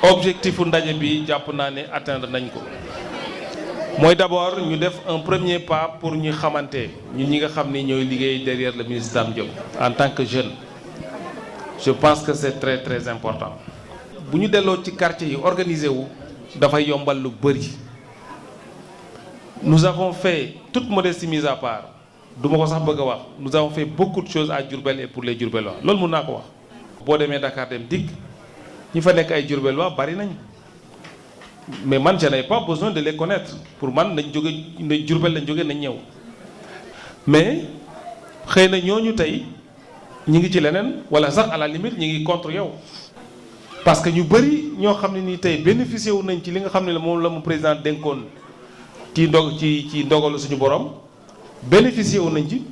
objectif ndaje bi jàpp naa ne atteindre nañ ko mooy d'abord ñu def un premier pas pour ñu xamante ñun ñi nga xam ni ñooy liggéey derrière le ministre Dame Diop en tant que jeune je pense que c'est très très important bu ñu delloo ci quartier yi organisé wu dafay yombal lu bëri. Nous avons fait, toute modestie mise à part du ma ko sax bëgg a wax nous avons fait beaucoup de choses à Diourbel et pour les Diourbellois loolu mun naa ko wax boo demee Dakar dem dikk ñi fa nekk ay Diourbellois bari nañ mais man je n'ai pas besoin de les connaître pour man nañ jóge Diourbel lañ jóge nañ ñëw mais xëy na ñooñu tey ñi ngi ci leneen wala sax à la limite ñi ngi contre yow parce que ñu bëri ñoo xam ne nii tey bénéficié wu nañ ci li nga xam ne moom la mu président dénkoon ci ndogalu suñu borom bénéficié wu nañ ci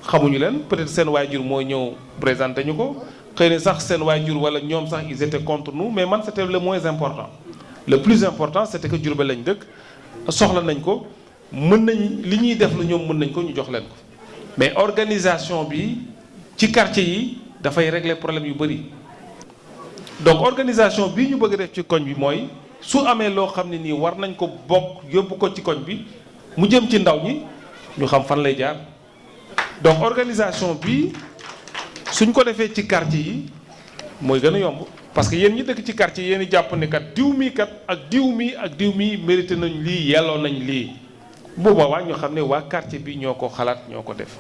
xamuñu leen peut-être seen waajur mooy ñëw présenté ñu ko xëy na sax seen waajur wala ñoom sax ils étaient contre nous mais man c'était le moins important le plus important c'était que Diourbel lañ dëkk soxla nañ ko mën nañ li ñuy def lu ñoom mën nañ ko ñu jox leen ko mais organisation bi ci quartier yi dafay régler problème yu bëri donc organisation bii ñu bëgg a def ci koñ bi mooy su amee loo xam ne nii war nañ ko bokk yóbbu ko ci koñ bi mu jëm ci ndaw ñi ñu xam fan lay jaar donc organisation bi suñ ko defee ci quartier yi mooy gën a yomb parce que yéen ñi dëkk ci quartier yéen i jàpp ne kat diw mii kat ak diw mii mérité nañ lii yelloo nañ lii bu boobaa ñu xam ne waa quartier bi ñoo ko xalaat ñoo ko def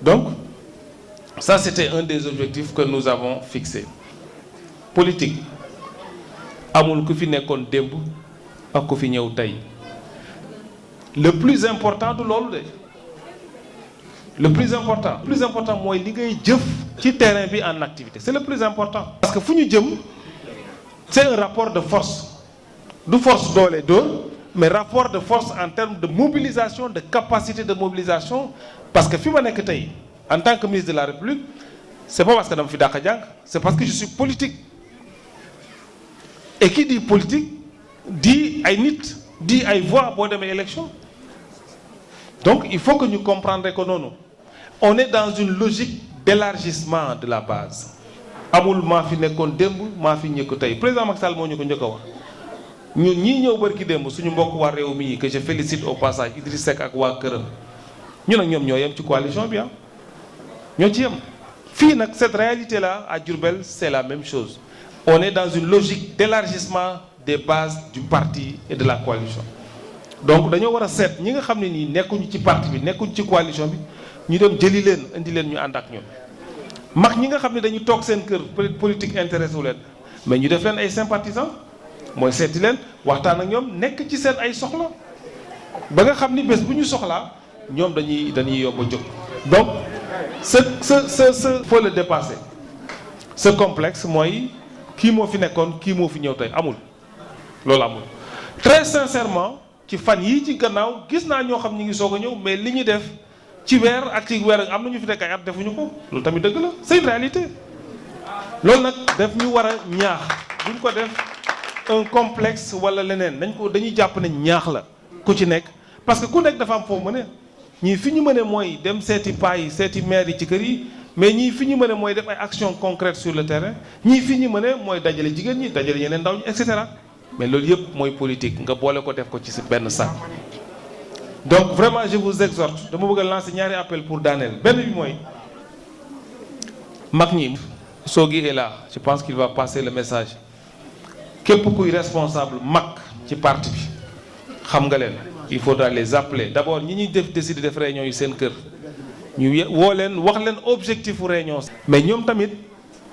donc ça c'était un des objectifs que nous avons fixé politique amul ku fi nekkoon démb ak ku fi ñëw tey le plus important du loolu de le plus important mooy li ngay jëf ci terrain bi en activité c'est le plus important parce que fu ñu jëm c'est un rapport de force du force doole dóor mais rapport de force en termes de mobilisation de capacité de mobilisation parce que fi ma nekk tey en tant que ministre de la République c'est pas parce que dama fi dàq jàng c'est parce que je suis politique et qui dit politique dit ay nit dit ay voix boo demee élection donc il faut que ñu comprendre que noonu on est dans une logique d'élargissement de la base amul maa fi nekkoon démb maa fi ñëkk tey président Macky Sall moo ñu ko njëkk a wax ñun ñii ñëw barki démb suñu mbokk waa réew mi que je félicite au passage Idriss Seck ak waa këram ñu nag ñoom ñoo yem ci coalition bi ñoo ci yem fii nag cette réalité là à Diourbel c'est la même chose on est dans une logique d'élargissement des bases du parti et de la coalition donc dañoo war a seet ñi nga xam ne nii nekkuñu ci parti bi nekkuñu ci coalition bi ñu dem jëli leen indi leen ñu ànd ak ñun mag ñi nga xam ne dañu toog seen kër politique intéressé wu leen mais ñu def leen ay sympathisants mooy seeti leen waxtaan ak ñoom nekk ci seen ay soxla ba nga xam ni bés bu ñu soxlaa ñoom dañuy yomb a jóg donc ce faut le dépasser ce complexe mooy kii moo fi nekkoon kii moo fi ñëw tey amul loolu amul très sincèrement ci fan yii ci gannaaw gis naa ñoo xam ñi ngi soog a ñëw mais li ñu def ci weer ak ci weer am na ñu fi nekk ay at defuñu ko loolu tamit dëgg la c'est une réalité loolu nag daf ñu war a ñaax duñ ko def un complexe wala leneen dañuy jàpp ne ñaax la ku ci nekk parce que ku nekk dafa am foofu mëne ñii fi ñu mëne mooy dem seeti paa yi seeti maire yi ci kër yi mais ñii fi ñu mëne mooy def ay actions concrètes sur le terrain ñii fi ñu mëne mooy dajale jigéen ñi dajale yeneen ndaw ñi et cetera mais loolu yëpp mooy politique nga boole ko def ko ci benn sac. donc vraiment je vous exhorte dama bëgg a lancer ñaari appel pour daaneel benn bi mooy mag ñi Sogui est là je pense qu'il va passer le message képp kuy responsable mag ci parti bi xam nga leen il faudra les appeler d'abord ñi ñuy décider def réunion yi seen kër ñu woo leen wax leen objectif réunion mais ñoom tamit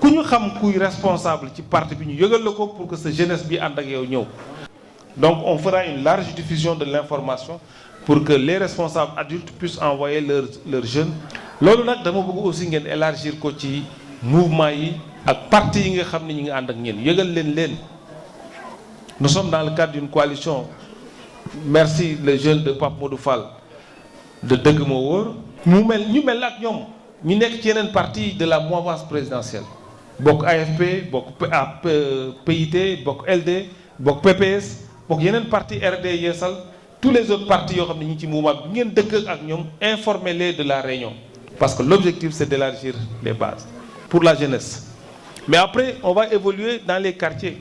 ku ñu xam kuy responsable ci parti bi ñu yëgal la ko pour que sa jeunesse bi ànd ak yow ñëw donc on fera une large diffusion de l'information pour que les responsables adultes puissent envoyer leurs jeunes loolu nag dama bëgg aussi ngeen élargir ko ci mouvement yi ak parti yi nga xam ne ñi ngi ànd ak ñeen yëgal leen nous sommes dans le cadre d'une coalition merci les jeunes de Pape Modou Fall de Dëgg Moo Wóor ñu mel ak ñoom ñu nekk ci yeneen parti de la mouvance présidentielle bokk AFP bokk PIT bokk LD bokk PPS bokk yeneen parti RD Yeesal tous les autres partis yoo xam ne ñu ngi ci mouvement bi ngeen dëkk ak ñoom informez-les de la réunion parce que l'objectif c'est d'élargir les bases pour la jeunesse mais après on va évoluer dans les quartiers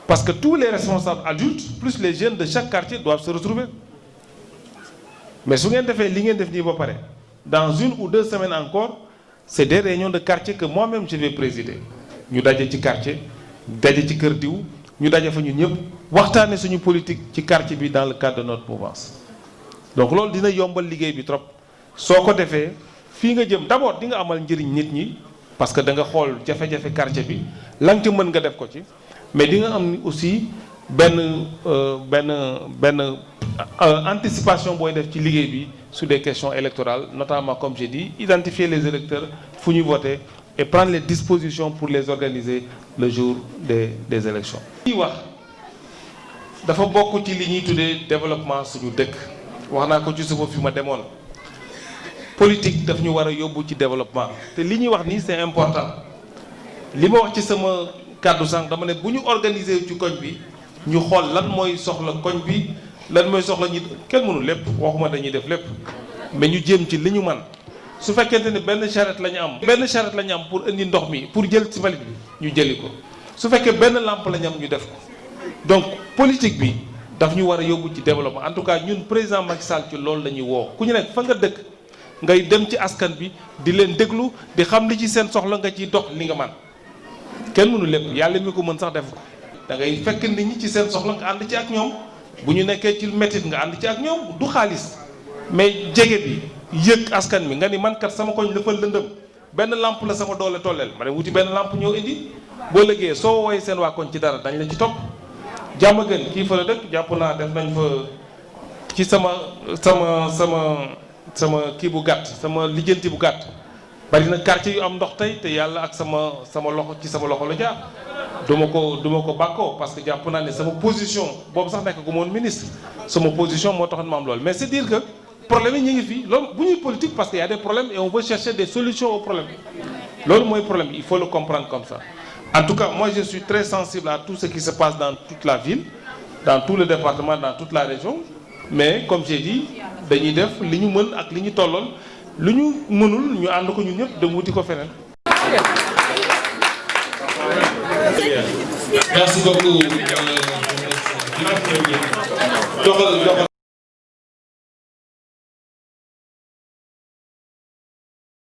Parce que tous les responsables adultes, plus les jeunes de chaque quartier doivent se retrouver. Mais si vous avez dans 1 ou 2 semaines encore, c'est des réunions de quartier que moi-même je vais présider. Nous avons des quartiers, nous avons des quartiers, nous avons fait une politique ci quartier bi dans le cadre de notre mouvance. Donc loolu dina yombal liggéey bi trop soo ko defee fii nga jëm d'abord di nga amal njëriñ nit ñi parce que da nga xool jafe-jafe quartier bi la nga ci mën nga def ko ci mais di nga am aussi benn anticipation booy def ci liggéey bi sur des questions électorales notamment comme j'ai dit identifier les électeurs fu ñu voter et prendre les dispositions pour les organiser le jour des élections. li wax dafa bokk ci li ñuy tuddee développement suñu dëkk wax naa ko ci suba fi ma demoon politique daf ñu war a yóbbu ci développement te li ñuy wax nii c'est important li ma wax ci sama kàddu sànq dama ne bu ñu organiser ci koñ bi ñu xool lan mooy soxla koñ bi lan mooy soxla ñi kenn mënu lépp waxuma dañuy def lépp mais ñu jéem ci li ñu man su fekkente ne benn charrette la ñu am pour indi ndox mi pour jël ci mbalit bi ñu jëli ko su fekkee benn lampe la ñu am ñu def ko donc politique bi daf ñu war a yóbbu ci développement en tout cas ñun président Macky Sall ci loolu la ñuy woo ku ñu nekk fa nga dëkk ngay dem ci askan bi di leen déglu di xam li ci seen soxla nga ciy dox li nga man kenn mënu lépp yàlla mi ko mën sax def ko da ngay fekk nit ñi ci seen soxla nga ànd ci ak ñoom bu ñu nekkee ci métit nga ànd ci ak ñoom du xaalis mais jege bi yëg askan bi nga ni man kat sama koñ dafa lëndëm benn lampe la sama doole tolleel ma dem wuti benn lampe ñëw indi boo lëggee soo woowee seen waa koñ ci dara dañ la ci topp jàmm gën kii fa la dëkk jàpp naa def nañ fa ci sama kii bu gàtt sama lijjanti bu gàtt bari na quartier yu am ndox tey te yàlla ak sama loxo ci sama loxo la jaar duma ko bàkkoo parce que jàpp naa ne sama position boobu sax nekk gu moon ministre sama position moo taxoon ma am loolu mais c'est dire que problème yi ñu ngi fi loolu bu ñuy politique parce que y a des problèmes et on veut chercher des solutions aux problèmes loolu mooy problème il faut le comprendre comme ça. En tout cas, moi je suis très sensible à tout ce qui se passe dans toute la ville, dans tout le département, dans toute la région. Mais comme j'ai dit, dañuy def li ñu mën ak li ñu tolloon lu ñu mënul ñu ànd ko ñun ñëpp dem wuti ko feneen. Merci beaucoup.